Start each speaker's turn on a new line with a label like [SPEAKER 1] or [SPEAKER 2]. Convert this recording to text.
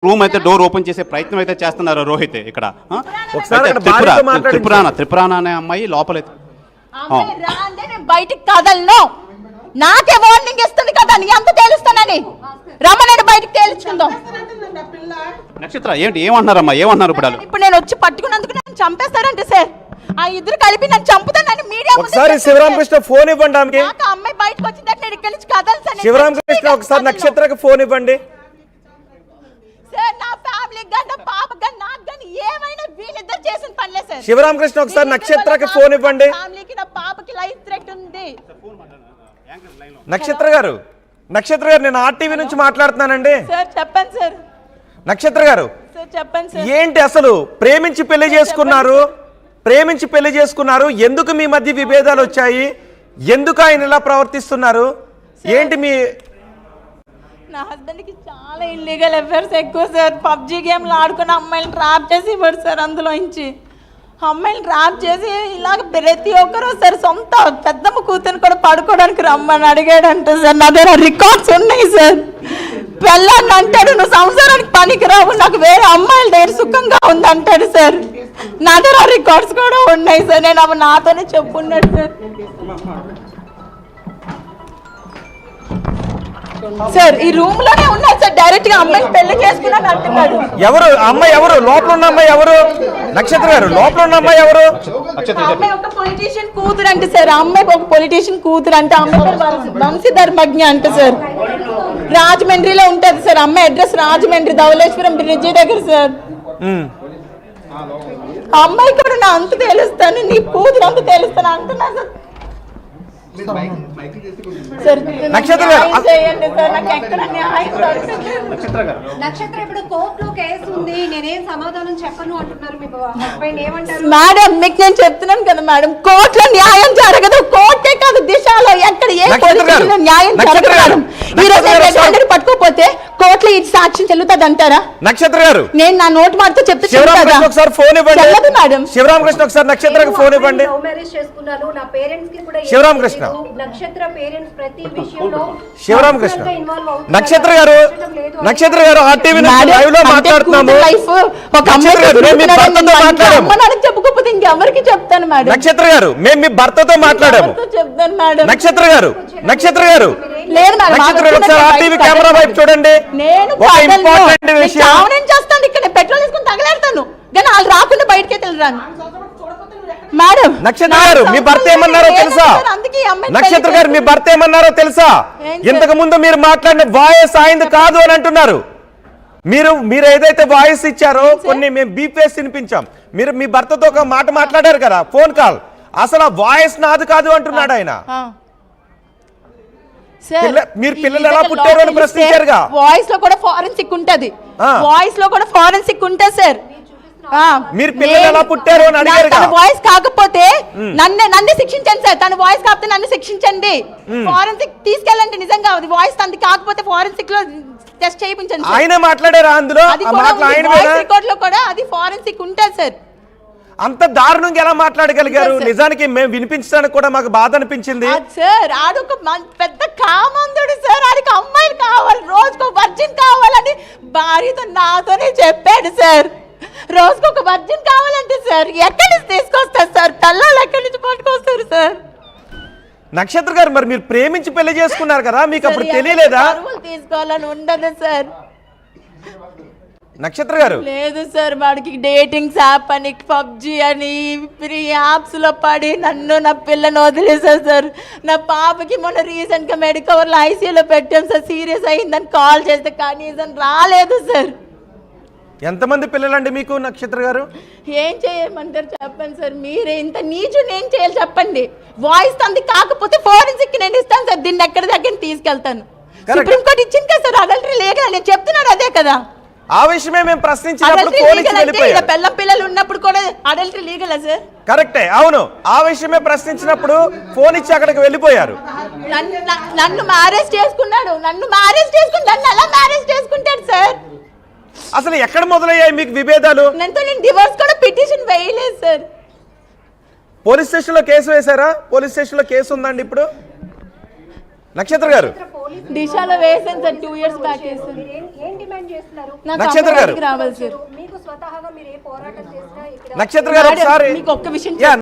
[SPEAKER 1] Room అయితే door open చేసే ప్రయత్నం అయితే చేస్తున్నారు రోహిత్ ఇక్కడ. త్రిపురాణ అనే అమ్మాయి లోపలైతే
[SPEAKER 2] బయటికి కదలను, నాకే వార్నింగ్ ఇస్తుంది కదా, నీ అంత తేలుస్తానని రమ్మని బయటికి తేల్చుకుందాం.
[SPEAKER 1] నక్షత్ర ఏంటి ఏమన్నారమ్మా, ఏమన్నారు
[SPEAKER 2] ఇప్పుడు నేను వచ్చి పట్టుకున్నందుకు నన్ను చంపేస్తారంటే సార్, ఆ ఇద్దరు కలిపి నన్ను చంపుతానని మీడియా
[SPEAKER 3] ఒకసారి శివరామకృష్ణ ఫోన్ ఇవ్వండి ఆమెకి.
[SPEAKER 2] అమ్మాయి బయటకు వచ్చిందంటే నేను ఇక్కడి నుంచి కదలుతాను.
[SPEAKER 3] శివరామకృష్ణ ఒకసారి నక్షత్రకి ఫోన్ ఇవ్వండి
[SPEAKER 2] సార్. నా ఫ్యామిలీ గన్న పాప గన్న నాకు గన్న ఏమైనా వీళ్ళిద్దరు చేసిన పనిలే సార్.
[SPEAKER 3] శివరామకృష్ణ ఒకసారి నక్షత్రకి ఫోన్ ఇవ్వండి.
[SPEAKER 2] ఫ్యామిలీకి నా పాపకి లైఫ్ థ్రెట్ ఉంది.
[SPEAKER 3] నక్షత్ర గారు నేను ఆర్టీవీ నుంచి మాట్లాడుతున్నానండి.
[SPEAKER 2] సార్ చెప్పండి సార్.
[SPEAKER 3] నక్షత్ర గారు
[SPEAKER 2] సార్ చెప్పండి సార్.
[SPEAKER 3] ఏంటి అసలు ప్రేమించి పెళ్లి చేసుకున్నారు, ఎందుకు మీ మధ్య విభేదాలు వచ్చాయి, ఎందుకు ఆయన ఇలా ప్రవర్తిస్తున్నారు, ఏంటి మీ?
[SPEAKER 2] నా హస్బెండ్ కి చాలా ఇల్లీగల్ అఫైర్స్ ఎక్కువ సార్. పబ్జీ గేమ్లు ఆడుకుని అమ్మాయిని ట్రాప్ చేసి ఇవ్వడు సార్. అందులో నుంచి అమ్మాయిని ట్రాప్ చేసి ఇలాగ ప్రతి ఒక్కరు సార్ సొంత పెద్దమ్మ కూతురు కూడా పడుకోవడానికి రమ్మని అడిగాడంట సార్. నా దగ్గర రికార్డ్స్ ఉన్నాయి సార్. పెళ్ళాన్ని అంటాడు, నువ్వు సంసారానికి పనికిరావు, నాకు వేరే అమ్మాయిల దగ్గర సుఖంగా ఉంది అంటాడు సార్. నా దగ్గర రికార్డ్స్ కూడా ఉన్నాయి సార్. నేను అవి నాతోనే చెప్పుకున్నాడు సార్. సార్ ఈ రూమ్ లోనే ఉన్నారు సార్. డైరెక్ట్ గా అమ్మాయి పెళ్లి చేసుకున్నాను అంటున్నాడు.
[SPEAKER 3] ఎవరు అమ్మాయి? ఎవరు లోపల ఉన్న అమ్మాయి? ఎవరు? నక్షత్ర గారు లోపల ఉన్న అమ్మాయి ఎవరు?
[SPEAKER 2] అమ్మాయి ఒక పొలిటీషియన్ కూతురు అంటే సార్. అమ్మాయికి ఒక పొలిటీషియన్ కూతురు అంటే అమ్మాయి వంశీధర్మజ్ఞ అంటే సార్. రాజమండ్రిలో ఉంటది సార్. అమ్మాయి అడ్రస్ రాజమండ్రి ధవళేశ్వరం బ్రిడ్జి దగ్గర సార్. అమ్మాయి కూడా నా అంత తెలుస్తాను, నీ కూతురు అంత తెలుస్తాను అంటున్నా సార్.
[SPEAKER 3] నక్షత్ర
[SPEAKER 4] ఇప్పుడు కోర్టులో కేసు ఉంది, నేనేం సమాధానం చెప్పను అంటున్నారు. మీకు హస్బెండ్ ఏమంటారు?
[SPEAKER 2] మేడం మీకు నేను చెప్తున్నాను కదా మేడం, కోర్టులో న్యాయం జరగదు. కోర్టే కాదు దిశలో ఎక్కడ ఏ పొలిటికల్ న్యాయం జరగదు. ఈ రోజు పట్టుకోపోతే కోర్టులో ఈ సాక్ష్యం చెల్లుతుంది అంటారా?
[SPEAKER 3] నక్షత్ర గారు
[SPEAKER 2] నేను నా నోటి మాటతో చెప్తే
[SPEAKER 3] ఒకసారి ఫోన్ ఇవ్వండి
[SPEAKER 2] మేడం.
[SPEAKER 3] శివరామకృష్ణ ఒకసారి నక్షత్రకి ఫోన్ ఇవ్వండి.
[SPEAKER 4] లవ్ మ్యారేజ్ చేసుకున్నాను, నా పేరెంట్స్ కి కూడా
[SPEAKER 3] శివరామకృష్ణ
[SPEAKER 4] నక్షత్ర పేరెంట్స్ ప్రతి విషయంలో
[SPEAKER 3] శివరామకృష్ణ నక్షత్ర గారు ఆర్టీవీ లైవ్ లో మాట్లాడుతున్నాము.
[SPEAKER 2] చెప్పుకోకపోతే ఇంకెవరికి చెప్తాను మేడం.
[SPEAKER 3] నక్షత్ర గారు మేము మీ భర్తతో మాట్లాడాము.
[SPEAKER 2] చెప్తాను మేడం.
[SPEAKER 3] నక్షత్ర గారు
[SPEAKER 2] లేదు మేడం.
[SPEAKER 3] నక్షత్ర గారు ఒకసారి ఆర్టీవీ కెమెరా వైపు చూడండి.
[SPEAKER 2] నేను
[SPEAKER 3] ఒక ఇంపార్టెంట్ విషయం
[SPEAKER 2] చేస్తాను. ఇక్కడ పెట్రోల్ తీసుకుని తగలేస్తాను కానీ వాళ్ళు రాకుండా బయటకే వెళ్ళరాను మేడం.
[SPEAKER 3] నక్షత్ర గారు మీ భర్త ఏమన్నారో తెలుసా? నక్షత్ర గారు మీ భర్త ఏమన్నారో తెలుసా? ఇంతకు ముందు మీరు మాట్లాడిన వాయిస్ ఆయనది కాదు అని అంటున్నారు. మీరు ఏదైతే వాయిస్ ఇచ్చారో కొన్ని మేము బీప్ వేసి వినిపించాం. మీరు మీ భర్తతో ఒక మాట మాట్లాడారు కదా ఫోన్ కాల్, అసలు ఆ వాయిస్ నాది కాదు అంటున్నాడు ఆయన. మీరు పిల్లలు ఎలా పుట్టారు అని ప్రశ్నించారుగా.
[SPEAKER 2] వాయిస్ లో కూడా ఫారెన్సిక్ ఉంటది. సార్
[SPEAKER 3] మీరు పిల్లలు ఎలా పుట్టారు అని అడిగారు.
[SPEAKER 2] తన వాయిస్ కాకపోతే నన్ను శిక్షించండి సార్. తన వాయిస్ కాకపోతే నన్ను శిక్షించండి. ఫారెన్సిక్ తీసుకెళ్ళండి. నిజంగా వాయిస్ తంది కాకపోతే ఫారెన్సిక్ లో టెస్ట్ చేయించండి.
[SPEAKER 3] ఆయన మాట్లాడారా అందులో?
[SPEAKER 2] రికార్డ్ లో కూడా అది ఫారెన్సిక్ ఉంటుంది సార్.
[SPEAKER 3] అంత దారుణంగా ఎలా మాట్లాడగలిగారు? నిజానికి మేము వినిపించడానికి కూడా మాకు బాధ అనిపించింది
[SPEAKER 2] సార్. ఆడొక పెద్ద కామందుడు సార్. ఆడికి అమ్మాయిలు కావాలి, రోజుకు వర్జిన్ కావాలని భార్యతో నాతోనే చెప్పాడు సార్. రోజుకు ఒక వర్జిన్ కావాలంటే సార్ ఎక్కడి నుంచి తీసుకొస్తారు సార్? పిల్లలు ఎక్కడి నుంచి పట్టుకొస్తారు సార్?
[SPEAKER 3] నక్షత్ర గారు మరి మీరు ప్రేమించి పెళ్లి చేసుకున్నారు కదా, మీకు అప్పుడు తెలియలేదా?
[SPEAKER 2] తీసుకోవాలని ఉండదు సార్.
[SPEAKER 3] నక్షత్ర గారు
[SPEAKER 2] లేదు సార్. వాడికి డేటింగ్స్ యాప్ అని పబ్జి అని ఫ్రీ యాప్స్ లో పడి నన్ను నా పిల్లని వదిలేసారు సార్. నా పాపకి మొన్న రీసెంట్ గా మెడికవర్లో ఐసీయూలో పెట్టాం సార్. సీరియస్ అయిందని కాల్ చేస్తే కనీసం రాలేదు సార్.
[SPEAKER 3] ఎంతమంది పిల్లలండి మీకు నక్షత్ర గారు?
[SPEAKER 2] ఏం చేయమంటారు చెప్పండి సార్. మీరే ఇంత నీచుని ఏం చేయాలి చెప్పండి. వాయిస్ తంది కాకపోతే ఫోరెన్సిక్ నేను ఇస్తాను సార్. దీన్ని ఎక్కడి దగ్గర తీసుకెళ్తాను. సుప్రీంకోర్టు ఇచ్చింది కదా సార్ అడల్టరీ లీగల్. నేను చెప్తున్నాడు అదే కదా.
[SPEAKER 3] ఆ విషయమే మేము ప్రశ్నించినప్పుడు
[SPEAKER 2] పిల్లం పిల్లలు ఉన్నప్పుడు కూడా అడల్టరీ లీగల్ సార్.
[SPEAKER 3] కరెక్టే, అవును. ఆ విషయమే ప్రశ్నించినప్పుడు ఫోన్ ఇచ్చి అక్కడికి వెళ్ళిపోయారు.
[SPEAKER 2] నన్ను మ్యారేజ్ చేసుకున్నాడు. నన్ను ఎలా మ్యారేజ్ చేసుకుంటాడు సార్?
[SPEAKER 3] అసలు ఎక్కడ మొదలయ్యాయి మీకు విభేదాలు?
[SPEAKER 2] నేను డివోర్స్ కూడా పిటిషన్ వేయలేదు సార్.
[SPEAKER 3] పోలీస్ స్టేషన్ లో కేసు వేశారా? పోలీస్ స్టేషన్ లో కేసు ఉందండి ఇప్పుడు. నక్షత్ర గారు
[SPEAKER 2] దిశలో వేసాను సార్ 2 years బ్యాక్ వేసాను.
[SPEAKER 4] మీరు ఏం డిమాండ్ చేస్తున్నారు?
[SPEAKER 2] నాకు
[SPEAKER 3] నక్షత్ర గారు
[SPEAKER 2] అమ్మఒడికి రావాలి సార్.
[SPEAKER 4] మీకు స్వతహాగా మీరు ఏ పోరాటం చేసినా ఇక్కడ
[SPEAKER 3] నక్షత్ర గారు ఒకసారి
[SPEAKER 2] మీకు ఒక్క విషయం
[SPEAKER 3] యా,